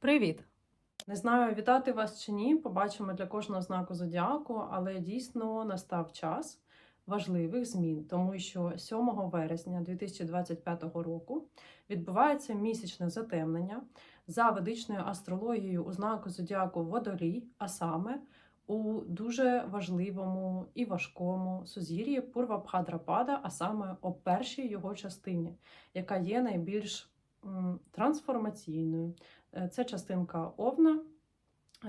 Привіт! Не знаю, вітати вас чи ні, побачимо для кожного знаку зодіаку, але дійсно настав час важливих змін, тому що 7 вересня 2025 року відбувається місячне затемнення за ведичною астрологією у знаку зодіаку Водолій, а саме у дуже важливому і важкому сузір'ї Пурва-Бхадрапада, а саме о першій його частині, яка є найбільш трансформаційною. Це частинка Овна,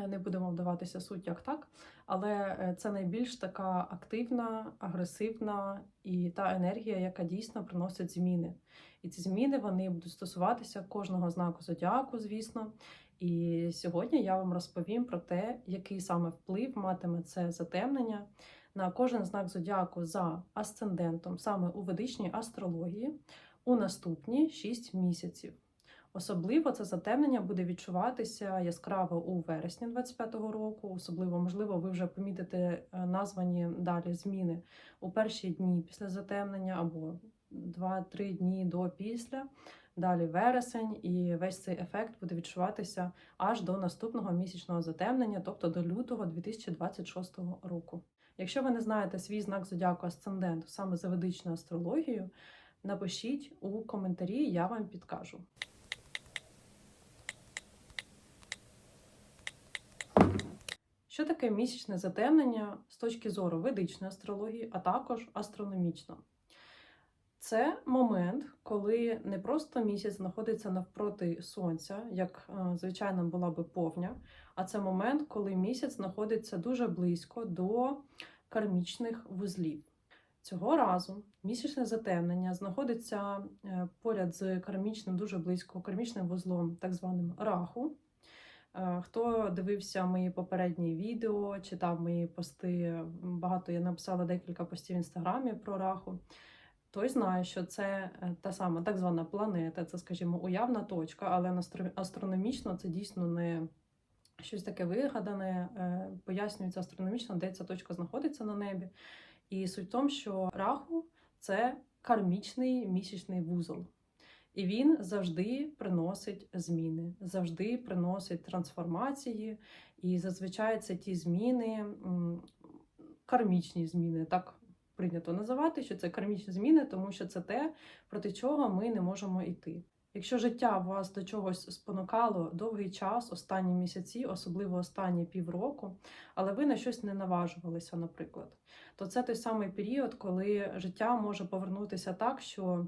не будемо вдаватися суть як так, але це найбільш така активна, агресивна і та енергія, яка дійсно приносить зміни. І ці зміни вони будуть стосуватися кожного знаку зодіаку, звісно. І сьогодні я вам розповім про те, який саме вплив матиме це затемнення на кожен знак зодіаку за асцендентом, саме у ведичній астрології, у наступні 6 місяців. Особливо це затемнення буде відчуватися яскраво у вересні 25-го року. Особливо, можливо, ви вже помітите названі далі зміни у перші дні після затемнення або 2-3 дні до після. Далі вересень, і весь цей ефект буде відчуватися аж до наступного місячного затемнення, тобто до лютого 2026 року. Якщо ви не знаєте свій знак зодіаку асценденту саме за ведичною астрологією, напишіть у коментарі, я вам підкажу. Що таке місячне затемнення з точки зору ведичної астрології, а також астрономічно? Це момент, коли не просто місяць знаходиться навпроти Сонця, як, звичайно, була би повня, а це момент, коли місяць знаходиться дуже близько до кармічних вузлів. Цього разу місячне затемнення знаходиться поряд з кармічним, дуже близько кармічним вузлом, так званим Раху. Хто дивився мої попередні відео, читав мої пости, багато я написала декілька постів в інстаграмі про Раху, той знає, що це та сама так звана планета, це, скажімо, уявна точка, але астрономічно це дійсно не щось таке вигадане, пояснюється астрономічно, де ця точка знаходиться на небі. І суть в тому, що Раху – це кармічний місячний вузол. І він завжди приносить зміни, завжди приносить трансформації. І зазвичай це ті зміни, кармічні зміни, так прийнято називати, що це кармічні зміни, тому що це те, проти чого ми не можемо йти. Якщо життя вас до чогось спонукало довгий час, останні місяці, особливо останні півроку, але ви на щось не наважувалися, наприклад, то це той самий період, коли життя може повернутися так, що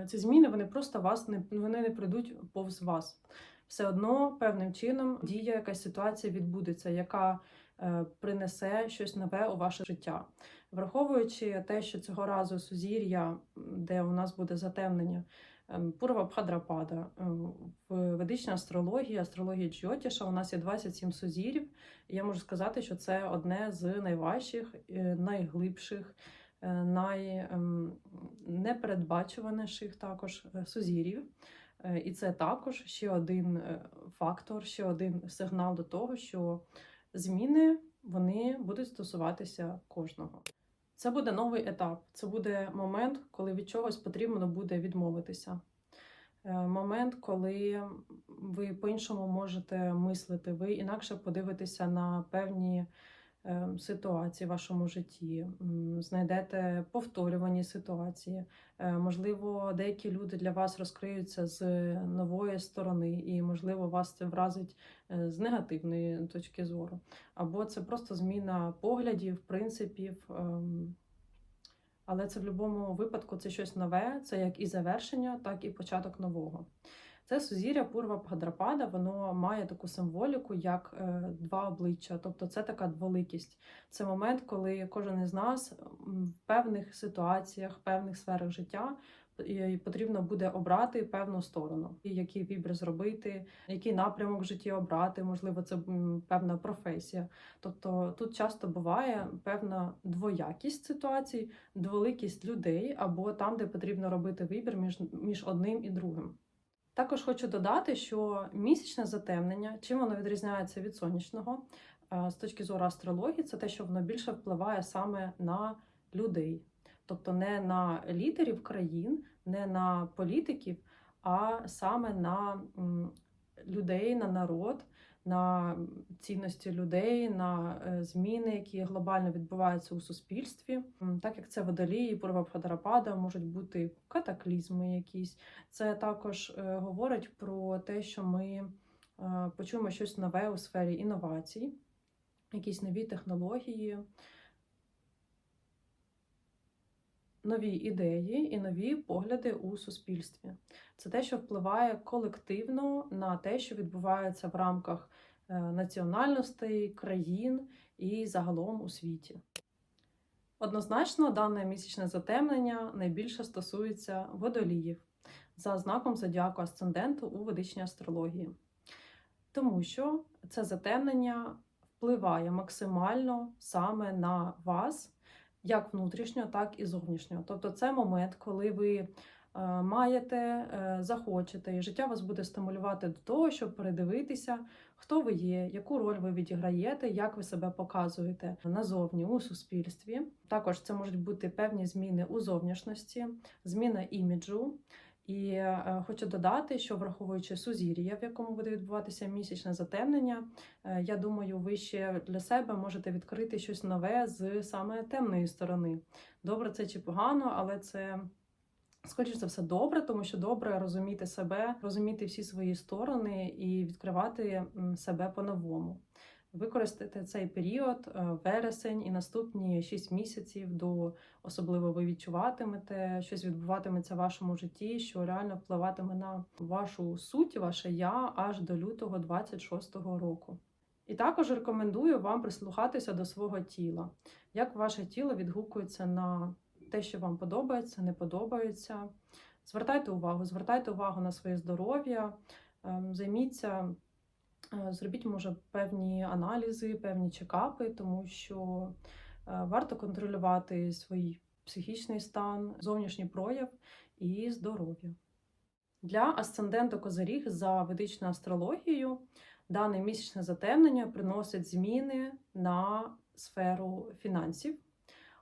ці зміни, вони просто вони не пройдуть повз вас. Все одно певним чином дія, якась ситуація відбудеться, яка принесе щось нове у ваше життя. Враховуючи те, що цього разу сузір'я, де у нас буде затемнення, Пурва-Бхадрапада, в ведичній астрології, астрології Джйотіша, у нас є 27 сузір'їв. І я можу сказати, що це одне з найважчих, найглибших, найнепередбачуваніших також сузір'їв. І це також ще один фактор, ще один сигнал до того, що зміни, вони будуть стосуватися кожного. Це буде новий етап, це буде момент, коли від чогось потрібно буде відмовитися. Момент, коли ви по-іншому можете мислити, ви інакше подивитеся на певні ситуації в вашому житті, знайдете повторювані ситуації. Можливо, деякі люди для вас розкриються з нової сторони, і, можливо, вас це вразить з негативної точки зору. Або це просто зміна поглядів, принципів. Але це в будь-якому випадку це щось нове, це як і завершення, так і початок нового. Це сузір'я Пурва-Бхадрапада, воно має таку символіку, як два обличчя, тобто це така дволикість. Це момент, коли кожен із нас в певних ситуаціях, в певних сферах життя потрібно буде обрати певну сторону. Який вибір зробити, який напрямок в житті обрати, можливо, це певна професія. Тобто тут часто буває певна двоякість ситуацій, дволикість людей, або там, де потрібно робити вибір між одним і другим. Також хочу додати, що місячне затемнення, чим воно відрізняється від сонячного, з точки зору астрології, це те, що воно більше впливає саме на людей. Тобто не на лідерів країн, не на політиків, а саме на людей, на народ, на цінності людей, на зміни, які глобально відбуваються у суспільстві. Так як це водолії, Пурва Бхадрапада, можуть бути катаклізми якісь. Це також говорить про те, що ми почуємо щось нове у сфері інновацій, якісь нові технології, нові ідеї і нові погляди у суспільстві. Це те, що впливає колективно на те, що відбувається в рамках національностей, країн і загалом у світі. Однозначно, дане місячне затемнення найбільше стосується водоліїв за знаком зодіаку асценденту у ведичній астрології. Тому що це затемнення впливає максимально саме на вас, як внутрішньо, так і зовнішньо. Тобто це момент, коли ви маєте, захочете, і життя вас буде стимулювати до того, щоб передивитися, хто ви є, яку роль ви відіграєте, як ви себе показуєте назовні у суспільстві. Також це можуть бути певні зміни у зовнішності, зміна іміджу. І хочу додати, що враховуючи сузір'я, в якому буде відбуватися місячне затемнення, я думаю, ви ще для себе можете відкрити щось нове з саме темної сторони. Добре це чи погано, але це, скоріш за все, добре, тому що добре розуміти себе, розуміти всі свої сторони і відкривати себе по-новому. Використати цей період, вересень і наступні 6 місяців, особливо ви відчуватимете, щось відбуватиметься в вашому житті, що реально впливатиме на вашу суть, ваше я аж до лютого 26-го року. І також рекомендую вам прислухатися до свого тіла. Як ваше тіло відгукується на те, що вам подобається, не подобається. Звертайте увагу на своє здоров'я, займіться. Зробіть, може, певні аналізи, певні чекапи, тому що варто контролювати свій психічний стан, зовнішній прояв і здоров'я. Для асценденту Козиріг за ведичною астрологією дане місячне затемнення приносить зміни на сферу фінансів,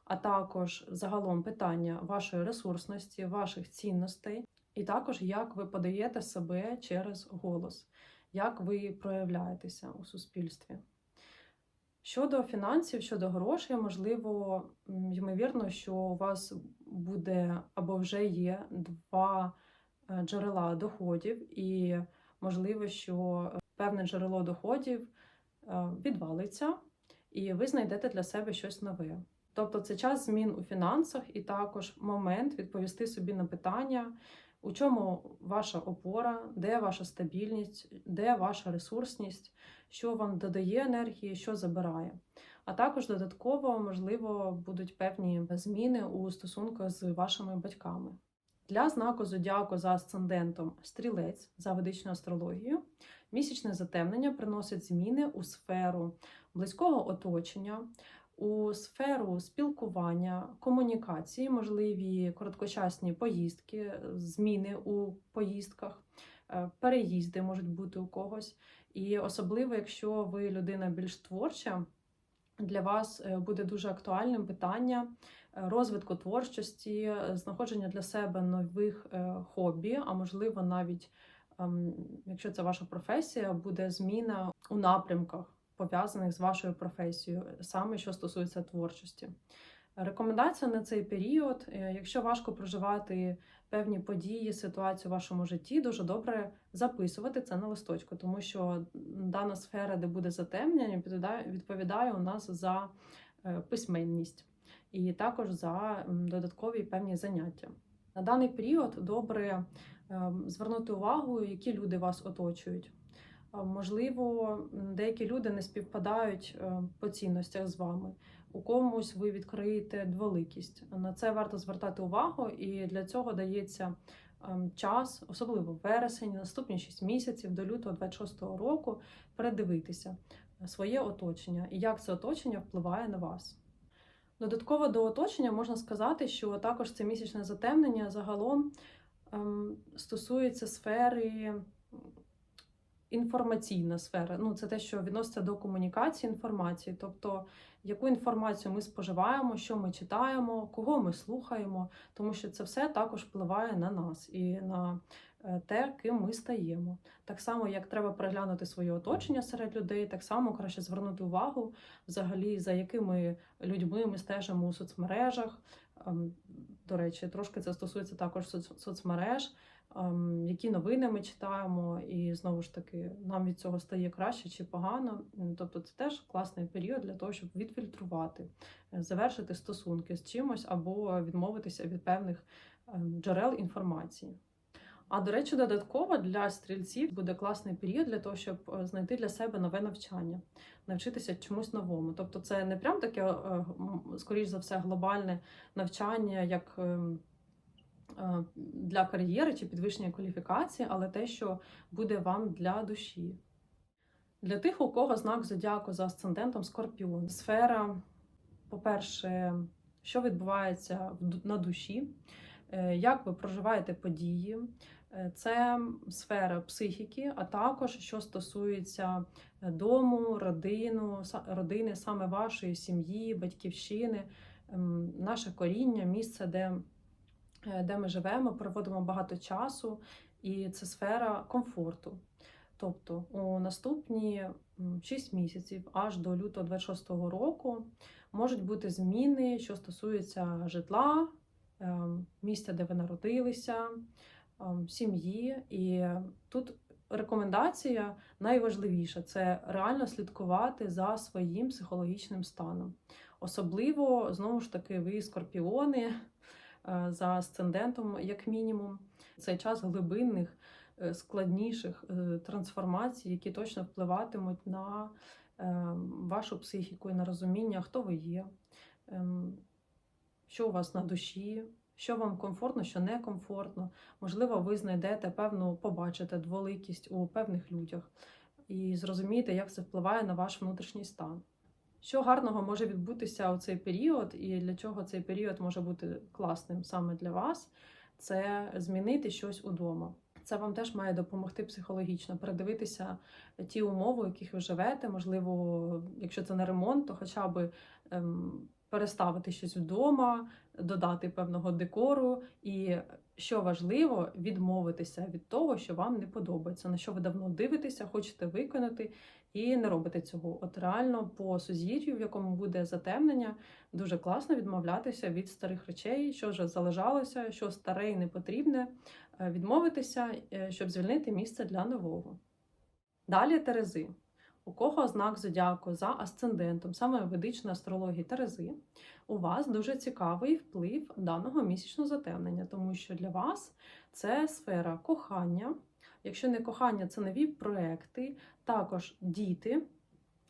а також загалом питання вашої ресурсності, ваших цінностей, і також як ви подаєте себе через голос. Як ви проявляєтеся у суспільстві. Щодо фінансів, щодо грошей, можливо, ймовірно, що у вас буде або вже є 2 джерела доходів, і можливо, що певне джерело доходів відвалиться, і ви знайдете для себе щось нове. Тобто це час змін у фінансах і також момент відповісти собі на питання, у чому ваша опора, де ваша стабільність, де ваша ресурсність, що вам додає енергії, що забирає. А також додатково, можливо, будуть певні зміни у стосунках з вашими батьками. Для знаку зодіаку за асцендентом Стрілець за ведичною астрологією місячне затемнення приносить зміни у сферу близького оточення, у сферу спілкування, комунікації, можливі короткочасні поїздки, зміни у поїздках, переїзди можуть бути у когось. І особливо, якщо ви людина більш творча, для вас буде дуже актуальним питання розвитку творчості, знаходження для себе нових хобі, а можливо навіть, якщо це ваша професія, буде зміна у напрямках, пов'язаних з вашою професією, саме що стосується творчості. Рекомендація на цей період, якщо важко проживати певні події, ситуації у вашому житті, дуже добре записувати це на листочку, тому що дана сфера, де буде затемнення, відповідає у нас за письменність і також за додаткові певні заняття. На даний період добре звернути увагу, які люди вас оточують. Можливо, деякі люди не співпадають по цінностях з вами. У комусь ви відкриєте дволикість. На це варто звертати увагу, і для цього дається час, особливо вересень, наступні 6 місяців до лютого 26-го року, передивитися своє оточення і як це оточення впливає на вас. Додатково до оточення можна сказати, що також це місячне затемнення загалом стосується сфери, інформаційна сфера. Це те, що відноситься до комунікації, інформації. Тобто, яку інформацію ми споживаємо, що ми читаємо, кого ми слухаємо, тому що це все також впливає на нас і на те, ким ми стаємо. Так само, як треба переглянути своє оточення серед людей, так само краще звернути увагу взагалі, за якими людьми ми стежимо у соцмережах. До речі, трошки це стосується також соцмереж, які новини ми читаємо, і знову ж таки нам від цього стає краще чи погано. Тобто це теж класний період для того, щоб відфільтрувати, завершити стосунки з чимось або відмовитися від певних джерел інформації. А, до речі, додатково для стрільців буде класний період для того, щоб знайти для себе нове навчання, навчитися чомусь новому. Тобто це не прям таке, скоріш за все, глобальне навчання, як для кар'єри чи підвищення кваліфікації, але те, що буде вам для душі. Для тих, у кого знак зодіаку за асцендентом Скорпіон. Сфера, по-перше, що відбувається на душі, як ви проживаєте події. Це сфера психіки, а також, що стосується дому, родини, саме вашої сім'ї, батьківщини, наше коріння, місце, де ми живемо, проводимо багато часу, і це сфера комфорту. Тобто у наступні 6 місяців, аж до лютого 26-го року, можуть бути зміни, що стосуються житла, місця, де ви народилися, сім'ї. І тут рекомендація найважливіша – це реально слідкувати за своїм психологічним станом. Особливо, знову ж таки, ви скорпіони, за асцендентом, як мінімум. Це час глибинних, складніших трансформацій, які точно впливатимуть на вашу психіку і на розуміння, хто ви є, що у вас на душі, що вам комфортно, що некомфортно. Можливо, ви знайдете побачите дволикість у певних людях і зрозумієте, як це впливає на ваш внутрішній стан. Що гарного може відбутися у цей період, і для чого цей період може бути класним саме для вас, це змінити щось удома. Це вам теж має допомогти психологічно, передивитися ті умови, в яких ви живете. Можливо, якщо це не ремонт, то хоча б переставити щось вдома, додати певного декору. І, що важливо, відмовитися від того, що вам не подобається, на що ви давно дивитеся, хочете виконати, і не робите цього. От реально по сузір'ю, в якому буде затемнення, дуже класно відмовлятися від старих речей, що вже залежалося, що старе і не потрібне, відмовитися, щоб звільнити місце для нового. Далі Терези. У кого знак зодіаку за асцендентом, саме в ведичній астрології Терези, у вас дуже цікавий вплив даного місячного затемнення, тому що для вас це сфера кохання. Якщо не кохання, це нові проекти, також діти,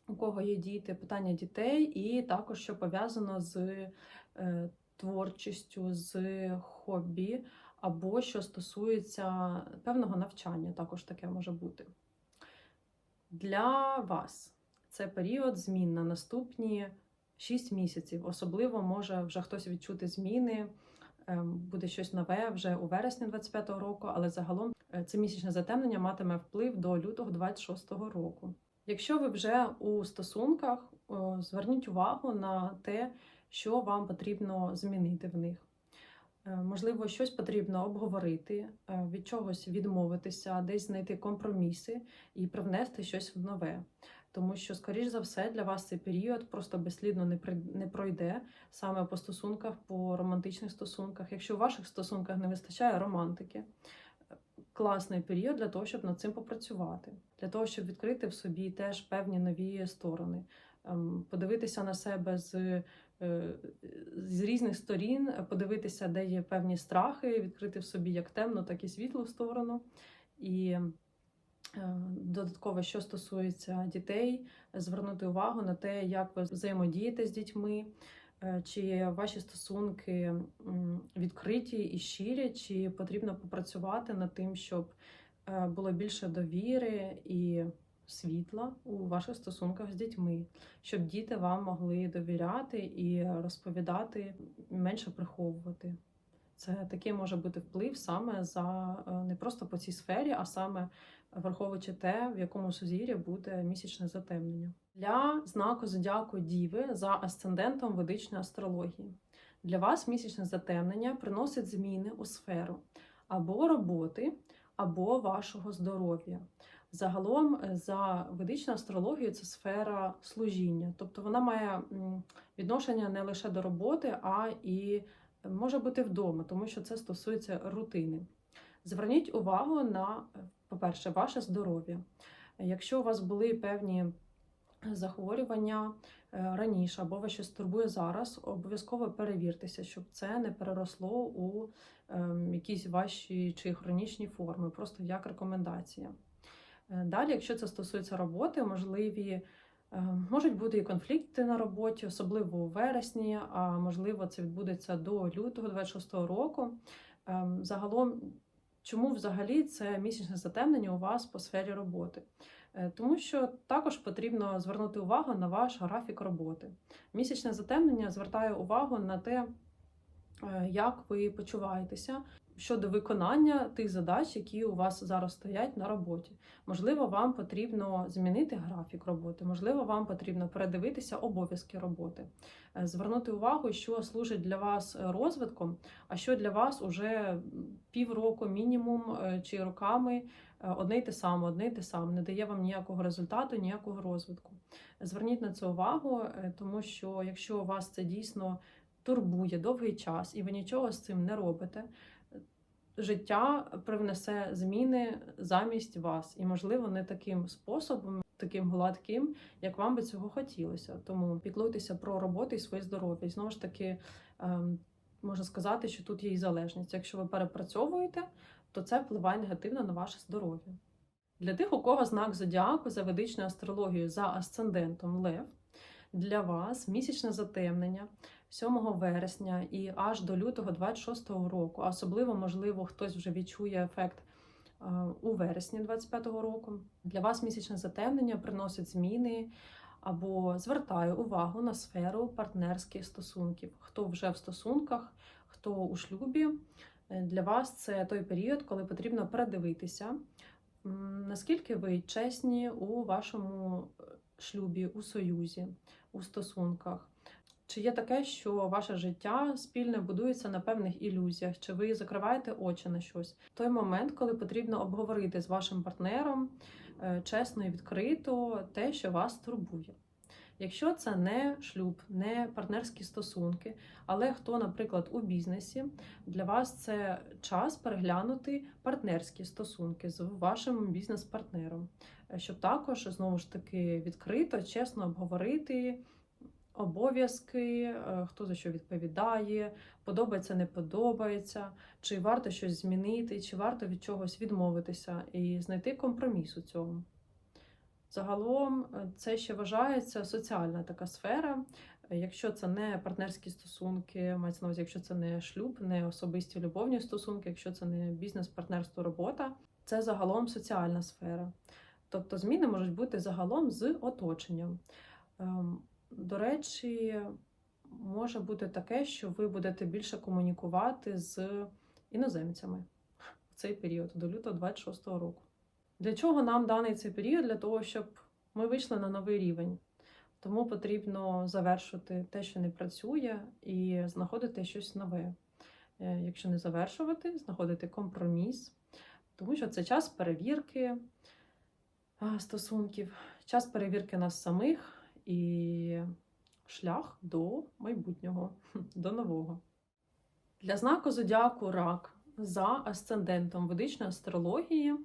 у кого є діти, питання дітей, і також, що пов'язано з творчістю, з хобі, або що стосується певного навчання, також таке може бути. Для вас це період змін на наступні 6 місяців. Особливо може вже хтось відчути зміни, буде щось нове вже у вересні 25-го року, але загалом це місячне затемнення матиме вплив до лютого 26-го року. Якщо ви вже у стосунках, зверніть увагу на те, що вам потрібно змінити в них. Можливо, щось потрібно обговорити, від чогось відмовитися, десь знайти компроміси і привнести щось в нове. Тому що, скоріш за все, для вас цей період просто безслідно не пройде саме по стосунках, по романтичних стосунках. Якщо у ваших стосунках не вистачає романтики, класний період для того, щоб над цим попрацювати. Для того, щоб відкрити в собі теж певні нові сторони. Подивитися на себе з різних сторін, подивитися, де є певні страхи, відкрити в собі як темну, так і світлу сторону. І додатково, що стосується дітей, звернути увагу на те, як ви взаємодієте з дітьми, чи ваші стосунки відкриті і щирі, чи потрібно попрацювати над тим, щоб було більше довіри і світла у ваших стосунках з дітьми, щоб діти вам могли довіряти і розповідати, менше приховувати. Це такий може бути вплив саме за не просто по цій сфері, а саме враховуючи те, в якому сузір'ї буде місячне затемнення. Для знаку зодіаку Діви за асцендентом ведичної астрології. Для вас місячне затемнення приносить зміни у сферу або роботи, або вашого здоров'я. Загалом, за ведичною астрологією, це сфера служіння. Тобто вона має відношення не лише до роботи, а і може бути вдома, тому що це стосується рутини. Зверніть увагу на, по-перше, ваше здоров'я. Якщо у вас були певні захворювання раніше, або вас щось турбує зараз, обов'язково перевіртеся, щоб це не переросло у якісь ваші чи хронічні форми, просто як рекомендація. Далі, якщо це стосується роботи, можуть бути і конфлікти на роботі, особливо у вересні, а можливо це відбудеться до лютого 26-го року. Загалом, чому взагалі це місячне затемнення у вас по сфері роботи? Тому що також потрібно звернути увагу на ваш графік роботи. Місячне затемнення звертає увагу на те, як ви почуваєтеся щодо виконання тих задач, які у вас зараз стоять на роботі. Можливо, вам потрібно змінити графік роботи, можливо, вам потрібно передивитися обов'язки роботи, звернути увагу, що служить для вас розвитком, а що для вас уже півроку мінімум чи роками одне й те саме, не дає вам ніякого результату, ніякого розвитку. Зверніть на це увагу, тому що якщо вас це дійсно турбує довгий час і ви нічого з цим не робите, життя привнесе зміни замість вас. І, можливо, не таким способом, таким гладким, як вам би цього хотілося. Тому піклуйтеся про роботу і своє здоров'я. І знову ж таки, можна сказати, що тут є і залежність. Якщо ви перепрацьовуєте, то це впливає негативно на ваше здоров'я. Для тих, у кого знак зодіаку за ведичною астрологією за асцендентом Лев, для вас місячне затемнення 7 вересня і аж до лютого 26-го року, а особливо, можливо, хтось вже відчує ефект у вересні 25-го року. Для вас місячне затемнення приносить зміни або звертає увагу на сферу партнерських стосунків. Хто вже в стосунках, хто у шлюбі, для вас це той період, коли потрібно передивитися, наскільки ви чесні у вашому шлюбі, у союзі, у стосунках. Чи є таке, що ваше життя спільне будується на певних ілюзіях, чи ви закриваєте очі на щось? Той момент, коли потрібно обговорити з вашим партнером чесно і відкрито те, що вас турбує. Якщо це не шлюб, не партнерські стосунки, але хто, наприклад, у бізнесі, для вас це час переглянути партнерські стосунки з вашим бізнес-партнером, щоб також, знову ж таки, відкрито, чесно обговорити обов'язки, хто за що відповідає, подобається, не подобається, чи варто щось змінити, чи варто від чогось відмовитися і знайти компроміс у цьому. Загалом це ще вважається соціальна така сфера. Якщо це не партнерські стосунки, мається на увазі, якщо це не шлюб, не особисті любовні стосунки, якщо це не бізнес, партнерство, робота, це загалом соціальна сфера. Тобто зміни можуть бути загалом з оточенням. До речі, може бути таке, що ви будете більше комунікувати з іноземцями в цей період, до лютого 26-го року. Для чого нам даний цей період? Для того, щоб ми вийшли на новий рівень. Тому потрібно завершити те, що не працює, і знаходити щось нове. Якщо не завершувати, знаходити компроміс. Тому що це час перевірки стосунків, час перевірки нас самих і шлях до майбутнього, до нового. Для знаку зодіаку Рак за асцендентом ведичної астрології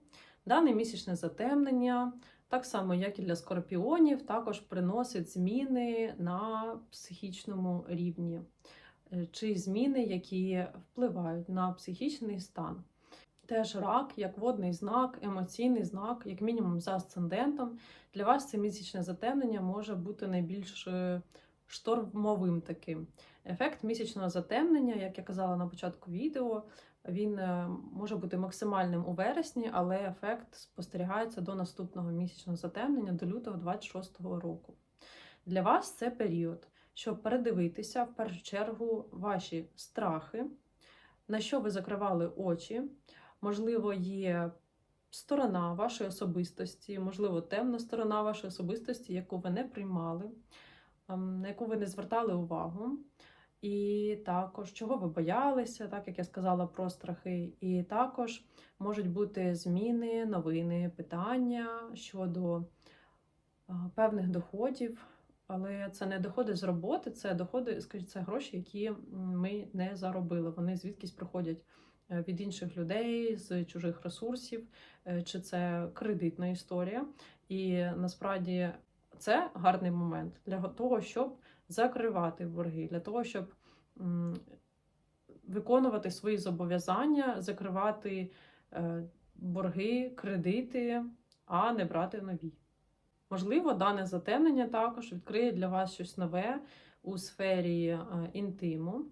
дане місячне затемнення, так само, як і для скорпіонів, також приносить зміни на психічному рівні, чи зміни, які впливають на психічний стан. Теж рак, як водний знак, емоційний знак, як мінімум за асцендентом. Для вас це місячне затемнення може бути найбільш штормовим таким. Ефект місячного затемнення, як я казала на початку відео, він може бути максимальним у вересні, але ефект спостерігається до наступного місячного затемнення, до лютого 26-го року. Для вас це період, щоб передивитися, в першу чергу, ваші страхи, на що ви закривали очі. Можливо, є сторона вашої особистості, можливо, темна сторона вашої особистості, яку ви не приймали, на яку ви не звертали увагу. і також чого ви боялися, так як я сказала про страхи, і також можуть бути зміни, новини, питання щодо певних доходів, але це не доходи з роботи, це доходи, скажіть, це гроші, які ми не заробили. Вони звідкись приходять від інших людей, з чужих ресурсів, чи це кредитна історія. І насправді це гарний момент для того, щоб закривати борги, для того, щоб виконувати свої зобов'язання, закривати борги, кредити, а не брати нові. Можливо, дане затемнення також відкриє для вас щось нове у сфері інтиму,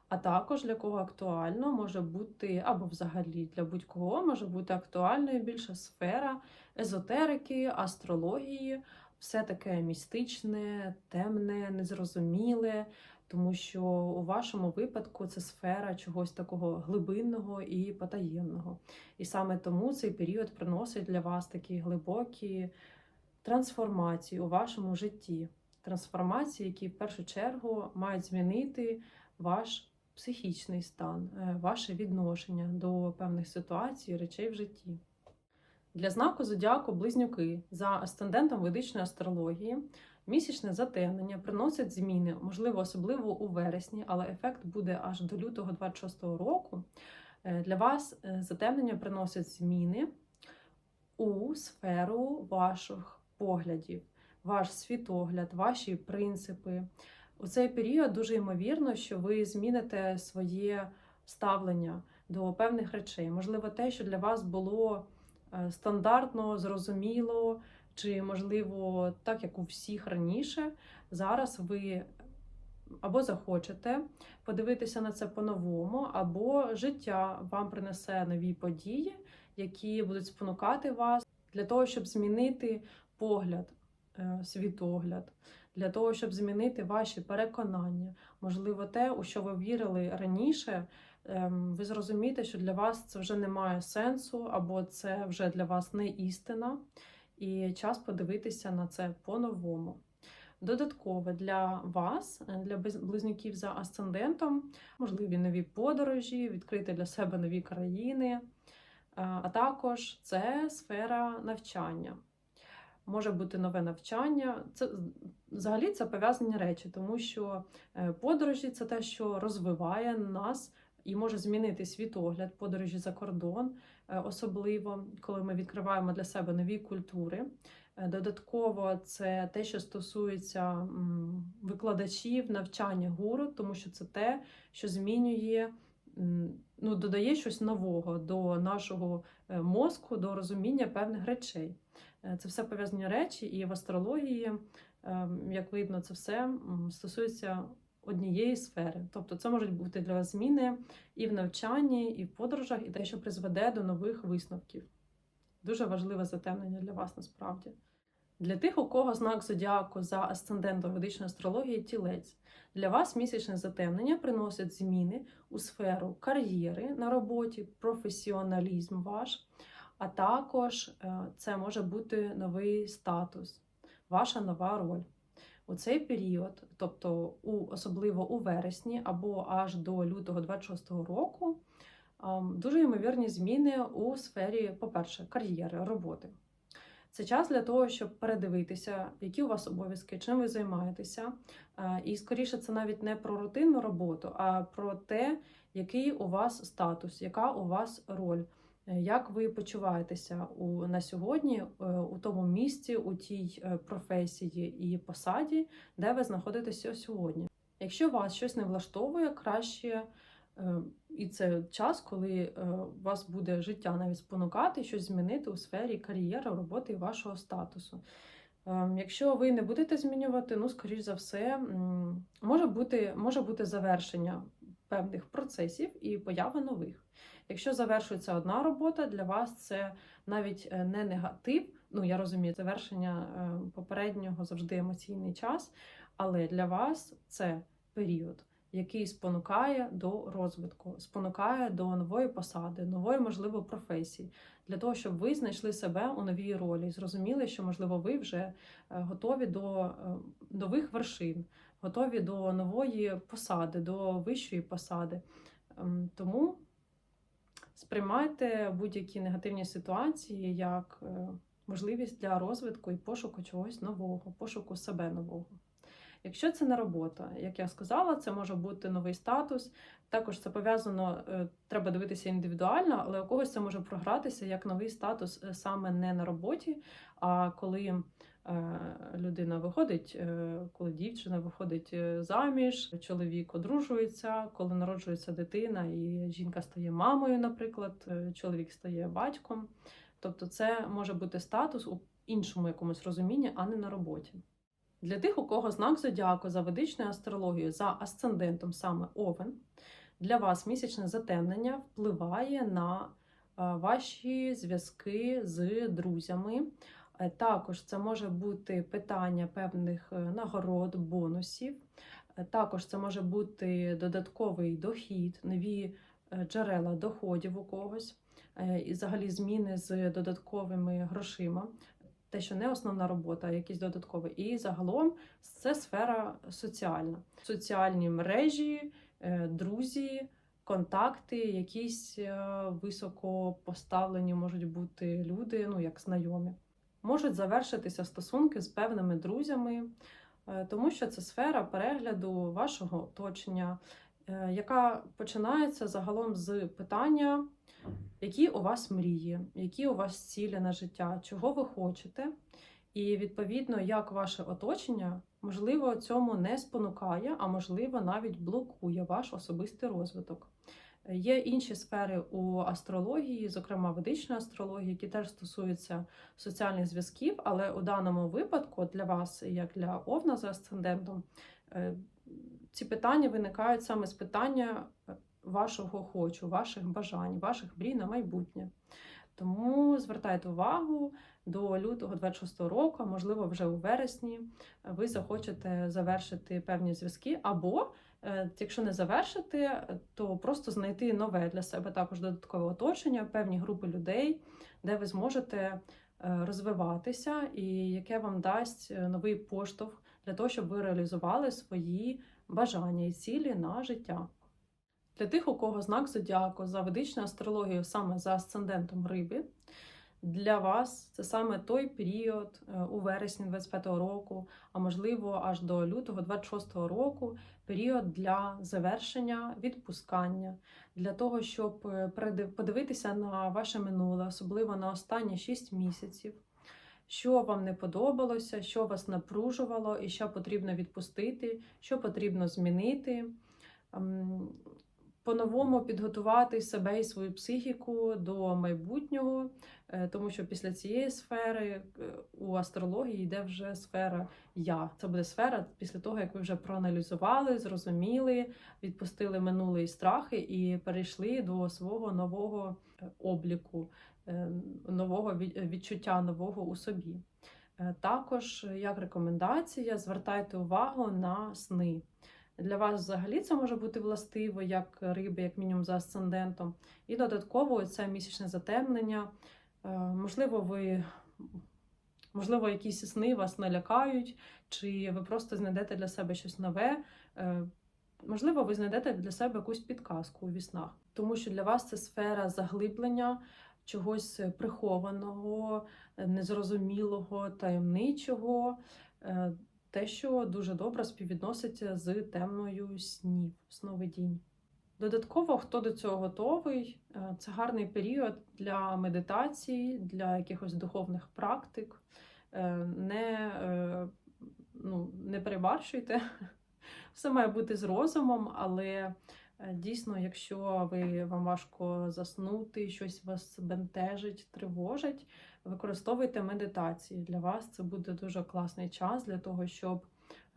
а також для кого актуально може бути, або взагалі для будь-кого може бути актуальною більше сфера езотерики, астрології, все таке містичне, темне, незрозуміле, тому що у вашому випадку це сфера чогось такого глибинного і потаємного. І саме тому цей період приносить для вас такі глибокі трансформації у вашому житті. Трансформації, які в першу чергу мають змінити ваш психічний стан, ваше відношення до певних ситуацій, речей в житті. Для знаку зодіаку Близнюки за асцендентом ведичної астрології місячне затемнення приносить зміни, можливо, особливо у вересні, але ефект буде аж до лютого 26-го року. Для вас затемнення приносить зміни у сферу ваших поглядів, ваш світогляд, ваші принципи. У цей період дуже ймовірно, що ви зміните своє ставлення до певних речей. Можливо, те, що для вас було стандартно, зрозуміло, чи, можливо, так, як у всіх раніше, зараз ви або захочете подивитися на це по-новому, або життя вам принесе нові події, які будуть спонукати вас для того, щоб змінити погляд, світогляд, для того, щоб змінити ваші переконання. Можливо, те, у що ви вірили раніше, ви зрозумієте, що для вас це вже не має сенсу, або це вже для вас не істина, і час подивитися на це по-новому. Додатково для вас, для близнюків за асцендентом, можливі нові подорожі, відкрити для себе нові країни, а також це сфера навчання. Може бути нове навчання. Взагалі це пов'язані речі, тому що подорожі – це те, що розвиває нас і може змінити світогляд, подорожі за кордон, особливо, коли ми відкриваємо для себе нові культури. Додатково це те, що стосується викладачів, навчання гуру, тому що це те, що змінює, додає щось нового до нашого мозку, до розуміння певних речей. Це все пов'язані речі, і в астрології, як видно, це все стосується однієї сфери. Тобто це можуть бути для вас зміни і в навчанні, і в подорожах, і те, що призведе до нових висновків. Дуже важливе затемнення для вас насправді. Для тих, у кого знак зодіаку за асцендентом ведичної астрології Тілець, для вас місячне затемнення приносить зміни у сферу кар'єри на роботі, професіоналізм ваш, а також це може бути новий статус, ваша нова роль. У цей період, тобто особливо у вересні або аж до лютого 26-го року, дуже ймовірні зміни у сфері, по-перше, кар'єри, роботи. Це час для того, щоб передивитися, які у вас обов'язки, чим ви займаєтеся. І, скоріше, це навіть не про рутинну роботу, а про те, який у вас статус, яка у вас роль, як ви почуваєтеся на сьогодні у тому місці, у тій професії і посаді, де ви знаходитеся сьогодні. Якщо вас щось не влаштовує, краще, і це час, коли вас буде життя навіть спонукати, щось змінити у сфері кар'єри, роботи і вашого статусу. Якщо ви не будете змінювати, скоріш за все, може бути завершення певних процесів і поява нових. Якщо завершується одна робота, для вас це навіть не негатив, я розумію, завершення попереднього завжди емоційний час, але для вас це період, який спонукає до розвитку, спонукає до нової посади, нової, можливо, професії, для того, щоб ви знайшли себе у новій ролі і зрозуміли, що, можливо, ви вже готові до нових вершин, готові до нової посади, до вищої посади. Тому сприймайте будь-які негативні ситуації як можливість для розвитку і пошуку чогось нового, пошуку себе нового. Якщо це не робота, як я сказала, це може бути новий статус. Також це пов'язано, треба дивитися індивідуально, але у когось це може програтися як новий статус саме не на роботі, а коли людина виходить, коли дівчина виходить заміж, чоловік одружується, коли народжується дитина і жінка стає мамою, наприклад, чоловік стає батьком. Тобто це може бути статус у іншому якомусь розумінні, а не на роботі. Для тих, у кого знак зодіаку за ведичною астрологією, за асцендентом саме Овен, для вас місячне затемнення впливає на ваші зв'язки з друзями. Також це може бути питання певних нагород, бонусів. Також це може бути додатковий дохід, нові джерела доходів у когось. І взагалі зміни з додатковими грошима. Те, що не основна робота, а якісь додаткові. І загалом це сфера соціальна. Соціальні мережі, друзі, контакти, якісь високо поставлені можуть бути люди, як знайомі. Можуть завершитися стосунки з певними друзями, тому що це сфера перегляду вашого оточення, яка починається загалом з питання, які у вас мрії, які у вас цілі на життя, чого ви хочете. І, відповідно, як ваше оточення, можливо, цьому не спонукає, а можливо, навіть блокує ваш особистий розвиток. Є інші сфери у астрології, зокрема ведичної астрології, які теж стосуються соціальних зв'язків, але у даному випадку для вас, як для Овна за асцендентом, ці питання виникають саме з питання вашого хочу, ваших бажань, ваших мрій на майбутнє. Тому звертайте увагу, до лютого 26-го року, а можливо вже у вересні, ви захочете завершити певні зв'язки, або, якщо не завершити, то просто знайти нове для себе також додаткове оточення, певні групи людей, де ви зможете розвиватися і яке вам дасть новий поштовх для того, щоб ви реалізували свої бажання і цілі на життя. Для тих, у кого знак зодіаку за ведичною астрологією саме за асцендентом Риби, для вас це саме той період у вересні 25-го року, а можливо аж до лютого 26-го року, період для завершення, відпускання, для того, щоб подивитися на ваше минуле, особливо на останні 6 місяців, що вам не подобалося, що вас напружувало і що потрібно відпустити, що потрібно змінити. По-новому підготувати себе і свою психіку до майбутнього, тому що після цієї сфери у астрології йде вже сфера «я». Це буде сфера після того, як ви вже проаналізували, зрозуміли, відпустили минулі страхи і перейшли до свого нового обліку, нового відчуття нового у собі. Також, як рекомендація, звертайте увагу на сни. Для вас взагалі це може бути властиво, як риби, як мінімум за асцендентом. І додатково це місячне затемнення. Можливо, якісь сни вас налякають, чи ви просто знайдете для себе щось нове. Можливо, ви знайдете для себе якусь підказку у віснах. Тому що для вас це сфера заглиблення чогось прихованого, незрозумілого, таємничого. Те, що дуже добре співвідноситься з темною снів, сновидінь. Додатково, хто до цього готовий, це гарний період для медитації, для якихось духовних практик. Не перебарщуйте, все має бути з розумом, але дійсно, якщо вам важко заснути, щось вас бентежить, тривожить, використовуйте медитації. Для вас це буде дуже класний час для того, щоб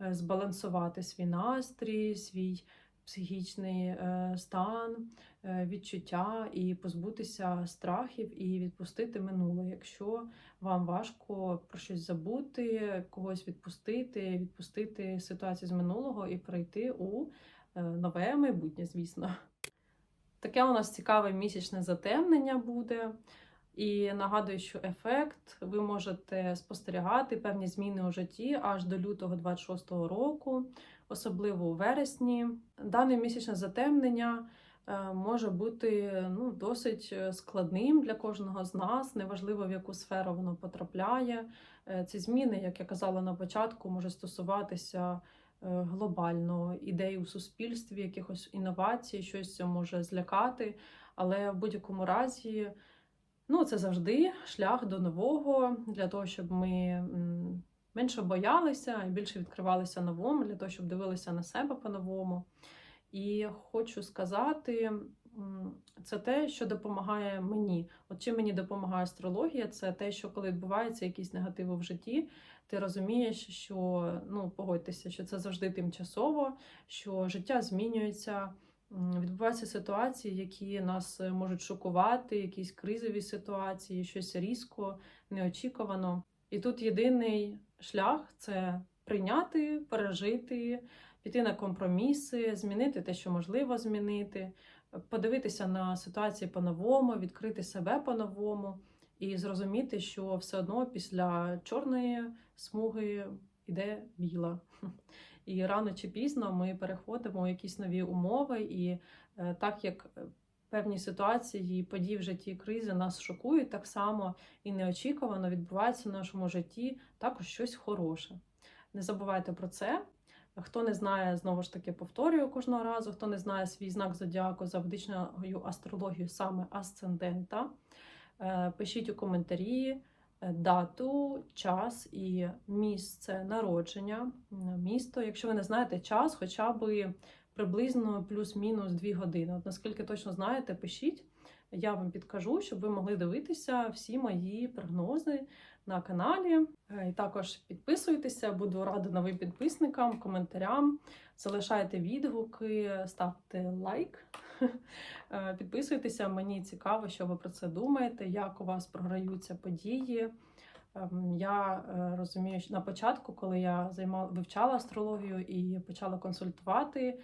збалансувати свій настрій, свій психічний стан, відчуття і позбутися страхів і відпустити минуле. Якщо вам важко про щось забути, когось відпустити ситуацію з минулого і перейти у нове майбутнє, звісно. Таке у нас цікаве місячне затемнення буде. І нагадую, що ефект ви можете спостерігати певні зміни у житті аж до лютого 26-го року, особливо у вересні. Дане місячне затемнення може бути досить складним для кожного з нас, неважливо в яку сферу воно потрапляє. Ці зміни, як я казала на початку, можуть стосуватися глобально ідей у суспільстві, якихось інновацій, щось може злякати, але в будь-якому разі це завжди шлях до нового, для того, щоб ми менше боялися і більше відкривалися новому, для того, щоб дивилися на себе по-новому. І хочу сказати, це те, що допомагає мені. От чим мені допомагає астрологія, це те, що коли відбуваються якісь негативи в житті, ти розумієш, що, погодьтеся, що це завжди тимчасово, що життя змінюється, відбуваються ситуації, які нас можуть шокувати, якісь кризові ситуації, щось різко, неочікувано. І тут єдиний шлях – це прийняти, пережити, піти на компроміси, змінити те, що можливо змінити, подивитися на ситуації по-новому, відкрити себе по-новому і зрозуміти, що все одно після чорної смуги йде біла. І рано чи пізно ми переходимо у якісь нові умови, і так як певні ситуації, події в житті, кризи нас шокують, так само і неочікувано відбувається в нашому житті також щось хороше. Не забувайте про це. Хто не знає, знову ж таки повторюю кожного разу, хто не знає свій знак зодіаку за ведичною астрологією, саме асцендента, пишіть у коментарі дату, час і місце народження, місто. Якщо ви не знаєте час, хоча б приблизно плюс-мінус 2 години. От наскільки точно знаєте, пишіть, я вам підкажу, щоб ви могли дивитися всі мої прогнози на каналі. І також підписуйтеся, буду рада новим підписникам, коментарям, залишайте відгуки, ставте лайк. Підписуйтеся, мені цікаво, що ви про це думаєте, як у вас програються події. Я розумію, що на початку, коли я вивчала астрологію і почала консультувати,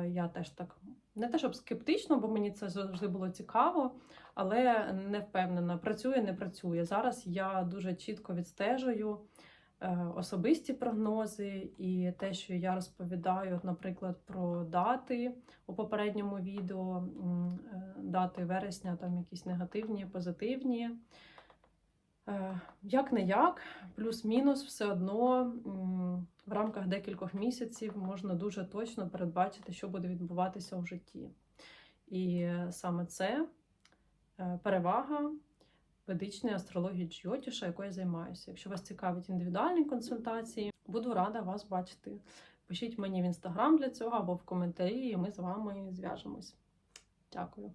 я теж так, не те, щоб скептично, бо мені це завжди було цікаво, але не впевнена, працює, не працює. Зараз я дуже чітко відстежую особисті прогнози і те, що я розповідаю, наприклад, про дати у попередньому відео, дати вересня, там якісь негативні, позитивні. Як-не-як, плюс-мінус, все одно в рамках декількох місяців можна дуже точно передбачити, що буде відбуватися у житті. І саме це перевага ведичної астрології Джйотіша, якою я займаюся. Якщо вас цікавить індивідуальні консультації, буду рада вас бачити. Пишіть мені в Інстаграм для цього або в коментарі, і ми з вами зв'яжемось. Дякую.